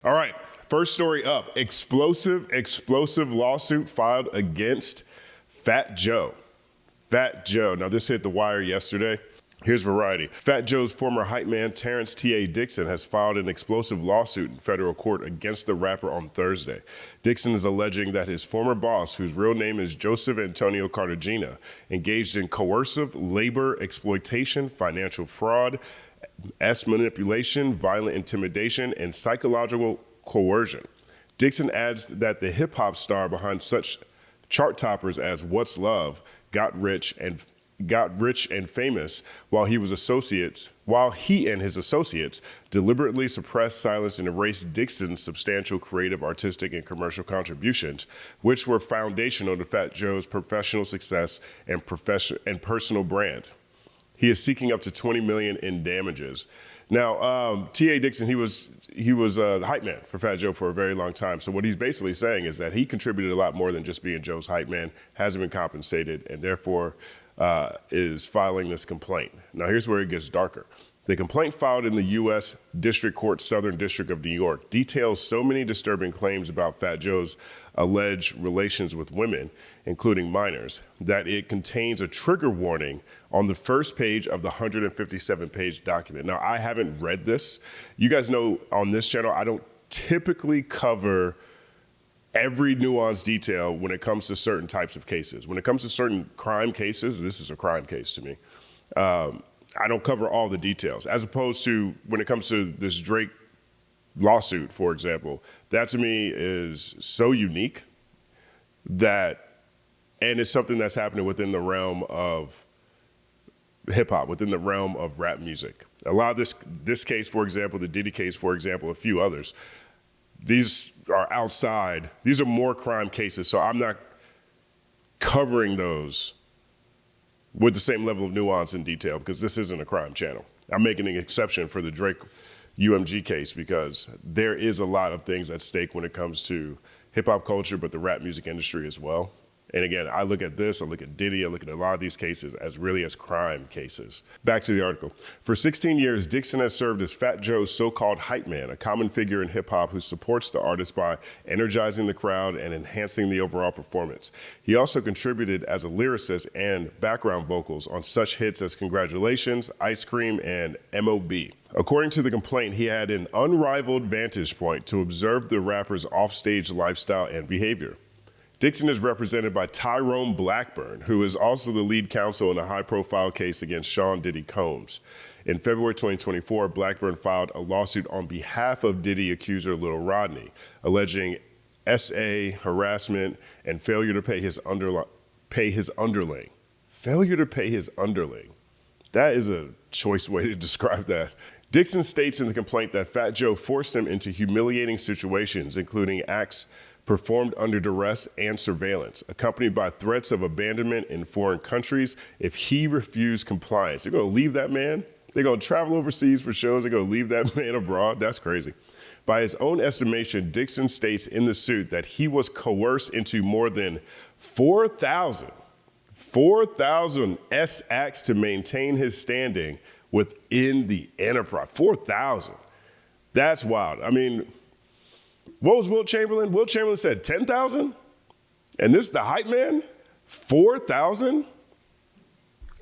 All right, first story up. Explosive lawsuit filed against Fat Joe. Fat Joe. Now, this hit the wire yesterday. Here's Variety. Fat Joe's former hype man, Terrence T.A. Dixon, has filed an explosive lawsuit in federal court against the rapper on Thursday. Dixon is alleging that his former boss, whose real name is Joseph Antonio Cartagena, engaged in coercive labor exploitation, financial fraud, manipulation, violent intimidation, and psychological coercion. Dixon adds that the hip-hop star behind such chart toppers as What's Love got rich and famous while he and his associates deliberately suppressed, silenced, and erased Dixon's substantial creative, artistic, and commercial contributions, which were foundational to Fat Joe's professional success and personal brand. He is seeking up to $20 million in damages. Now, T.A. Dixon, he was the hype man for Fat Joe for a very long time. So what he's basically saying is that he contributed a lot more than just being Joe's hype man, hasn't been compensated, and therefore is filing this complaint. Now, here's where it gets darker. The complaint filed in the U.S. District Court, Southern District of New York, details so many disturbing claims about Fat Joe's alleged relations with women, including minors, that it contains a trigger warning on the first page of the 157-page document. Now, I haven't read this. You guys know on this channel, I don't typically cover every nuanced detail when it comes to certain types of cases. When it comes to certain crime cases, this is a crime case to me. I don't cover all the details, as opposed to when it comes to this Drake lawsuit, for example. That to me is so unique and it's something that's happening within the realm of hip hop, within the realm of rap music. A lot of this case, for example, the Diddy case, for example, a few others, these are outside. These are more crime cases, so I'm not covering those with the same level of nuance and detail because this isn't a crime channel. I'm making an exception for the Drake UMG case because there is a lot of things at stake when it comes to hip hop culture, but the rap music industry as well. And again, I look at this, I look at Diddy, I look at a lot of these cases as crime cases. Back to the article. For 16 years, Dixon has served as Fat Joe's so-called hype man, a common figure in hip hop who supports the artist by energizing the crowd and enhancing the overall performance. He also contributed as a lyricist and background vocals on such hits as Congratulations, Ice Cream, and M.O.B. According to the complaint, he had an unrivaled vantage point to observe the rapper's offstage lifestyle and behavior. Dixon is represented by Tyrone Blackburn, who is also the lead counsel in a high-profile case against Sean Diddy Combs. In February 2024, Blackburn filed a lawsuit on behalf of Diddy accuser Lil Rodney, alleging SA, harassment, and failure to pay his underling. Failure to pay his underling. That is a choice way to describe that. Dixon states in the complaint that Fat Joe forced him into humiliating situations, including acts performed under duress and surveillance, accompanied by threats of abandonment in foreign countries if he refused compliance. They're going to leave that man? They're going to travel overseas for shows? They're going to leave that man abroad? That's crazy. By his own estimation, Dixon states in the suit that he was coerced into more than 4,000 S acts to maintain his standing within the enterprise. 4,000. That's wild. I mean, what was Wilt Chamberlain? Wilt Chamberlain said 10,000? And this is the hype man? 4,000?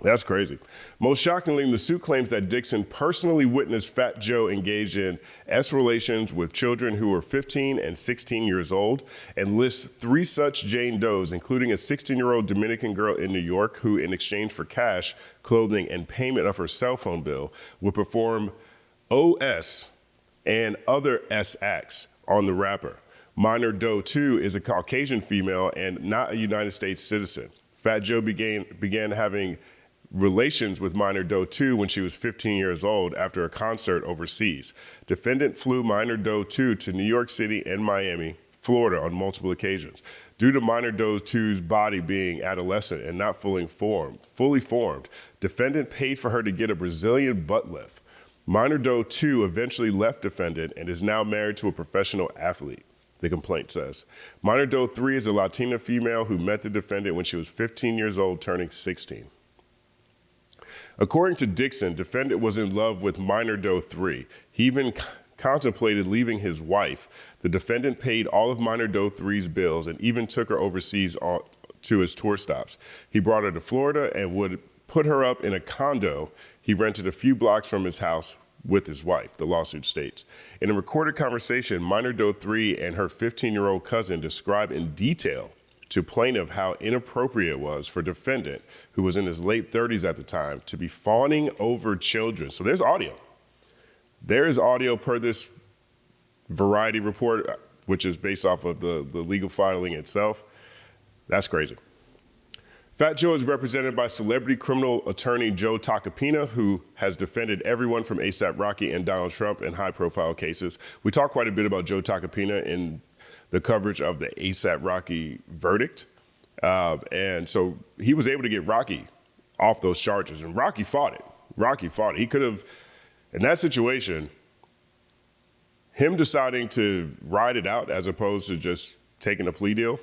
That's crazy. Most shockingly, the suit claims that Dixon personally witnessed Fat Joe engage in S relations with children who were 15 and 16 years old and lists 3 such Jane Does, including a 16-year-old Dominican girl in New York who, in exchange for cash, clothing, and payment of her cell phone bill, would perform OS and other S acts on the rapper. Minor Doe 2 is a Caucasian female and not a United States citizen. Fat Joe began having relations with Minor Doe 2 when she was 15 years old after a concert overseas. Defendant flew Minor Doe 2 to New York City and Miami, Florida on multiple occasions. Due to Minor Doe 2's body being adolescent and not fully formed, defendant paid for her to get a Brazilian butt lift. Minor Doe 2 eventually left defendant and is now married to a professional athlete, the complaint says. Minor Doe 3 is a Latina female who met the defendant when she was 15 years old, turning 16. According to Dixon, defendant was in love with Minor Doe 3. He even contemplated leaving his wife. The defendant paid all of Minor Doe 3's bills and even took her overseas to his tour stops. He brought her to Florida and would put her up in a condo he rented a few blocks from his house with his wife, the lawsuit states. In a recorded conversation, Minor Doe 3 and her 15-year-old cousin describe in detail to plaintiff how inappropriate it was for defendant, who was in his late 30s at the time, to be fawning over children. So there's audio. There is audio per this Variety report, which is based off of the legal filing itself. That's crazy. Fat Joe is represented by celebrity criminal attorney Joe Tacopina, who has defended everyone from A$AP Rocky and Donald Trump in high-profile cases. We talked quite a bit about Joe Tacopina in the coverage of the A$AP Rocky verdict. And so he was able to get Rocky off those charges, and Rocky fought it. He could have, in that situation, him deciding to ride it out as opposed to just taking a plea deal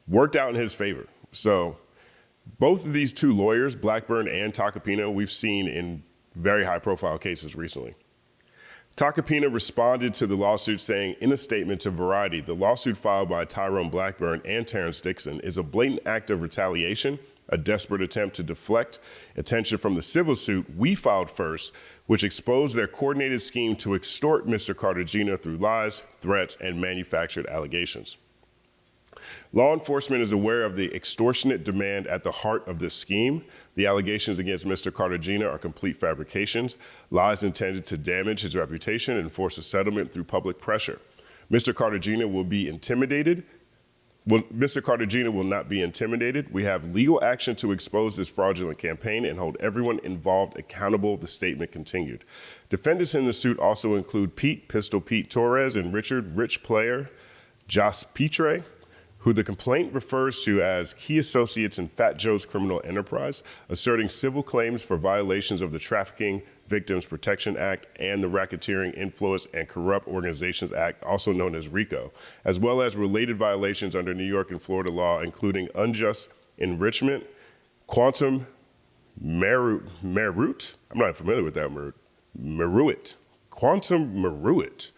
worked out in his favor. So both of these two lawyers, Blackburn and Tacopina, we've seen in very high-profile cases recently. Tacopina responded to the lawsuit saying in a statement to Variety, the lawsuit filed by Tyrone Blackburn and Terrence Dixon is a blatant act of retaliation, a desperate attempt to deflect attention from the civil suit we filed first, which exposed their coordinated scheme to extort Mr. Cartagena through lies, threats, and manufactured allegations. Law enforcement is aware of the extortionate demand at the heart of this scheme. The allegations against Mr. Cartagena are complete fabrications, lies intended to damage his reputation and force a settlement through public pressure. Mr. Cartagena will be intimidated. Well, Mr. Cartagena will not be intimidated. We have legal action to expose this fraudulent campaign and hold everyone involved accountable, the statement continued. Defendants in the suit also include Pistol Pete Torres and Richard Rich Player Josh Petre, who the complaint refers to as key associates in Fat Joe's criminal enterprise, asserting civil claims for violations of the Trafficking Victims Protection Act and the Racketeering Influence and Corrupt Organizations Act, also known as RICO, as well as related violations under New York and Florida law, including unjust enrichment, quantum meruit, I'm not familiar with that word, quantum meruit,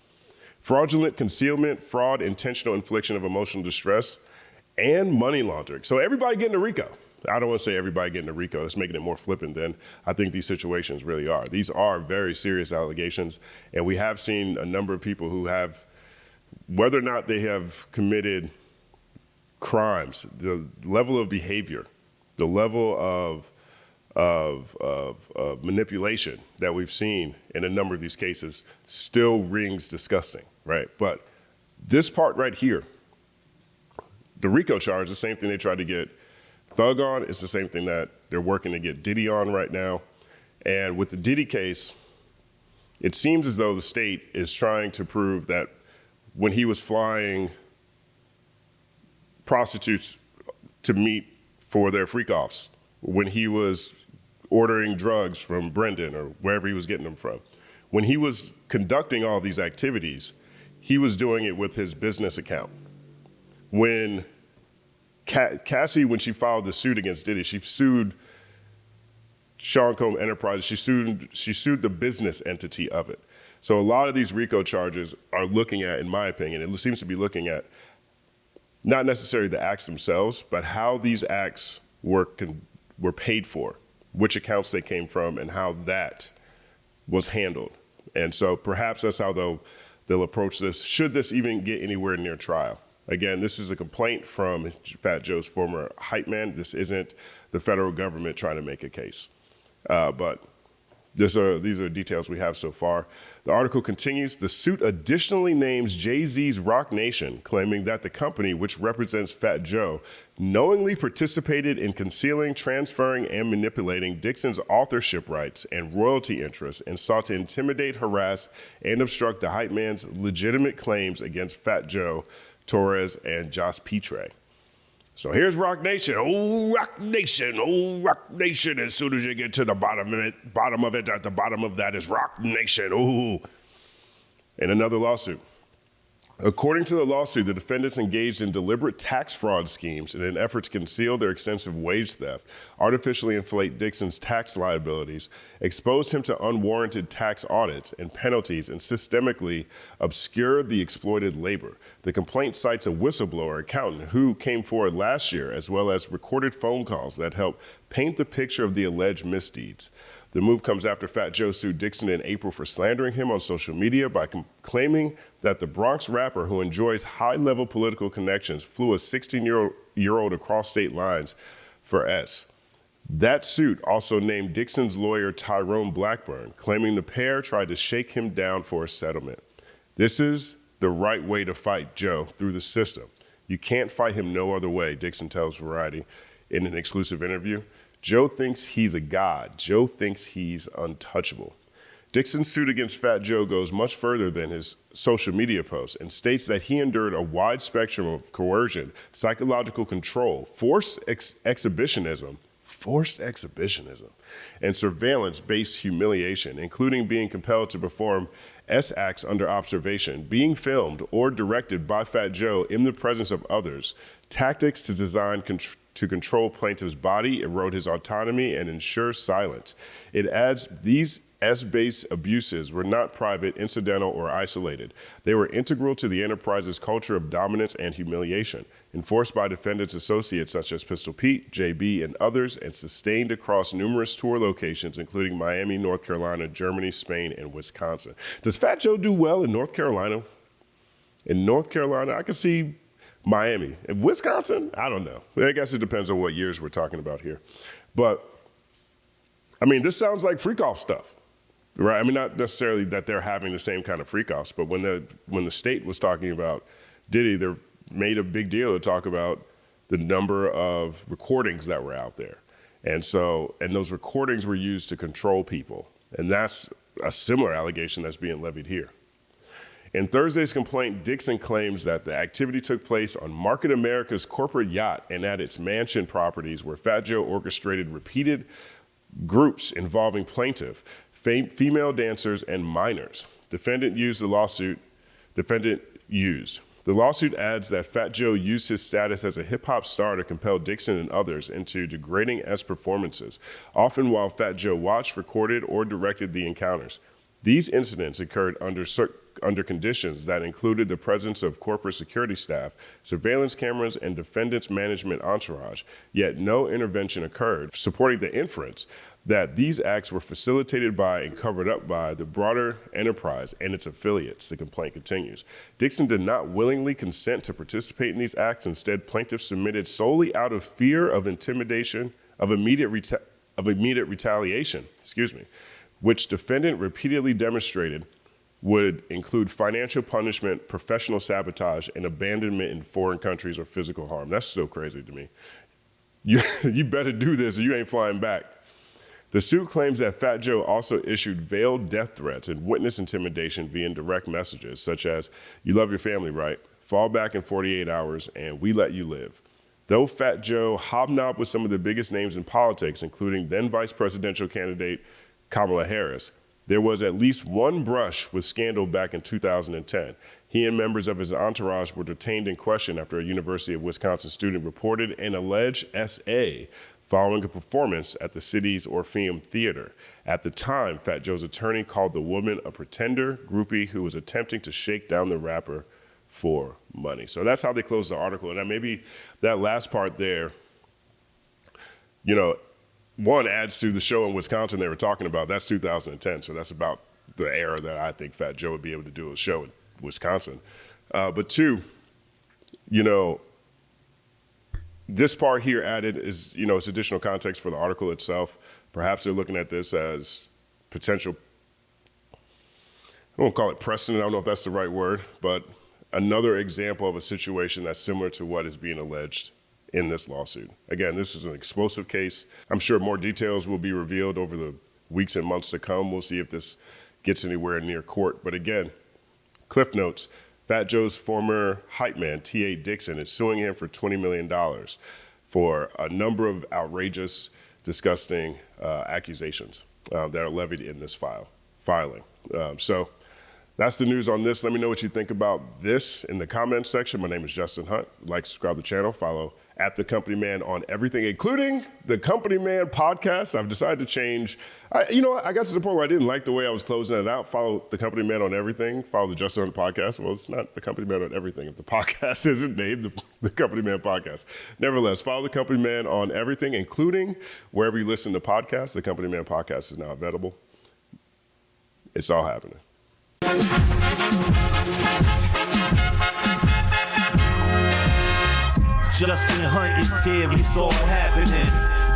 fraudulent concealment, fraud, intentional infliction of emotional distress, and money laundering. So everybody getting a RICO. I don't want to say everybody getting a RICO. That's making it more flippant than I think these situations really are. These are very serious allegations, and we have seen a number of people who have, whether or not they have committed crimes, the level of behavior, the level of manipulation that we've seen in a number of these cases still rings disgusting, right? But this part right here, the RICO charge, the same thing they tried to get Thug on, it's the same thing that they're working to get Diddy on right now. And with the Diddy case, it seems as though the state is trying to prove that when he was flying prostitutes to meet for their freak-offs, when he was ordering drugs from Brendan or wherever he was getting them from, when he was conducting all these activities, he was doing it with his business account. When Cassie, when she filed the suit against Diddy, she sued Sean Combe Enterprises. She sued the business entity of it. So a lot of these RICO charges are looking at, in my opinion, it seems to be looking at not necessarily the acts themselves, but how these acts were paid for, which accounts they came from, and how that was handled. And so perhaps that's how they'll approach this, should this even get anywhere near trial. Again, this is a complaint from Fat Joe's former hype man. This isn't the federal government trying to make a case. But these are details we have so far. The article continues. The suit additionally names Jay-Z's Rock Nation, claiming that the company, which represents Fat Joe, knowingly participated in concealing, transferring, and manipulating Dixon's authorship rights and royalty interests and sought to intimidate, harass, and obstruct the hype man's legitimate claims against Fat Joe, Torres, and Josh Petre. So here's Rock Nation. Oh, Rock Nation. Oh, Rock Nation. As soon as you get to the bottom of it, at the bottom of that is Rock Nation. Ooh. And another lawsuit. According to the lawsuit, the defendants engaged in deliberate tax fraud schemes in an effort to conceal their extensive wage theft, artificially inflate Dixon's tax liabilities, expose him to unwarranted tax audits and penalties, and systemically obscure the exploited labor. The complaint cites a whistleblower accountant who came forward last year, as well as recorded phone calls that help paint the picture of the alleged misdeeds. The move comes after Fat Joe sued Dixon in April for slandering him on social media by claiming that the Bronx rapper, who enjoys high-level political connections, flew a 16-year-old across state lines for S. That suit also named Dixon's lawyer Tyrone Blackburn, claiming the pair tried to shake him down for a settlement. This is the right way to fight Joe, through the system. You can't fight him no other way, Dixon tells Variety in an exclusive interview. Joe thinks he's a god. Joe thinks he's untouchable. Dixon's suit against Fat Joe goes much further than his social media posts and states that he endured a wide spectrum of coercion, psychological control, forced exhibitionism, and surveillance-based humiliation, including being compelled to perform S acts under observation, being filmed or directed by Fat Joe in the presence of others, tactics to control plaintiff's body, erode his autonomy, and ensure silence. It adds these S-based abuses were not private, incidental, or isolated. They were integral to the enterprise's culture of dominance and humiliation, enforced by defendants' associates such as Pistol Pete, JB, and others, and sustained across numerous tour locations, including Miami, North Carolina, Germany, Spain, and Wisconsin. Does Fat Joe do well in North Carolina? In North Carolina, I can see Miami. In Wisconsin, I don't know. I guess it depends on what years we're talking about here. But, I mean, this sounds like freak-off stuff, right? I mean, not necessarily that they're having the same kind of freak-offs, but when the state was talking about Diddy, they made a big deal to talk about the number of recordings that were out there. And those recordings were used to control people. And that's a similar allegation that's being levied here. In Thursday's complaint, Dixon claims that the activity took place on Market America's corporate yacht and at its mansion properties, where Fat Joe orchestrated repeated groups involving plaintiff, female dancers, and minors. The lawsuit adds that Fat Joe used his status as a hip-hop star to compel Dixon and others into degrading S performances, often while Fat Joe watched, recorded, or directed the encounters. These incidents occurred under conditions that included the presence of corporate security staff, surveillance cameras, and defendants' management entourage, yet no intervention occurred, supporting the inference that these acts were facilitated by and covered up by the broader enterprise and its affiliates, the complaint continues. Dixon did not willingly consent to participate in these acts. Instead, plaintiffs submitted solely out of fear of intimidation, of immediate retaliation, which defendant repeatedly demonstrated would include financial punishment, professional sabotage, and abandonment in foreign countries or physical harm. That's so crazy to me. You better do this or you ain't flying back. The suit claims that Fat Joe also issued veiled death threats and witness intimidation via direct messages, such as, "You love your family, right? Fall back in 48 hours and we let you live." Though Fat Joe hobnobbed with some of the biggest names in politics, including then vice presidential candidate Kamala Harris, there was at least one brush with scandal back in 2010. He and members of his entourage were detained and questioned after a University of Wisconsin student reported an alleged SA following a performance at the city's Orpheum Theater. At the time, Fat Joe's attorney called the woman a pretender groupie who was attempting to shake down the rapper for money. So that's how they closed the article. And maybe that last part there, one adds to the show in Wisconsin they were talking about. That's 2010, so that's about the era that I think Fat Joe would be able to do a show in Wisconsin. But two, this part here added is, it's additional context for the article itself. Perhaps they're looking at this as potential, I won't call it precedent, I don't know if that's the right word, but another example of a situation that's similar to what is being alleged in this lawsuit. Again, this is an explosive case. I'm sure more details will be revealed over the weeks and months to come. We'll see if this gets anywhere near court. But again, cliff notes, Fat Joe's former hype man, T.A. Dixon, is suing him for $20 million for a number of outrageous, disgusting accusations that are levied in this filing. So That's the news on this. Let me know what you think about this in the comments section. My name is Justin Hunt. Like, subscribe to the channel, follow at The Company Man on everything, including The Company Man podcast. I've decided to change. I got to the point where I didn't like the way I was closing it out. Follow The Company Man on everything. Follow the Justin Hunt podcast. Well, it's not The Company Man on everything if the podcast isn't named the Company Man podcast. Nevertheless, follow The Company Man on everything, including wherever you listen to podcasts. The Company Man podcast is now available. It's all happening. Justin Hunt is here, it's all happening.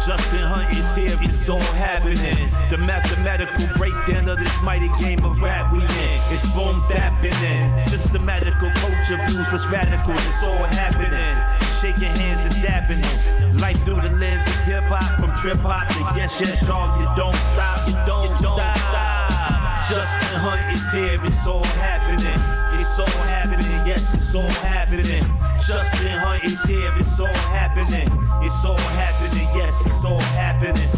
Justin Hunt is here, it's all happening. The mathematical breakdown of this mighty game of rap we in. It's boom bapping. Systematical culture views that's radical, it's all happening. Shaking hands and dapping them. Life through the lens of hip hop, from trip hop to yes, dog, you don't stop, you don't stop. Justin Hunt is here, it's all happening. It's all happening, yes, it's all happening. Justin Hunt is here, it's all happening. It's all happening, yes, it's all happening.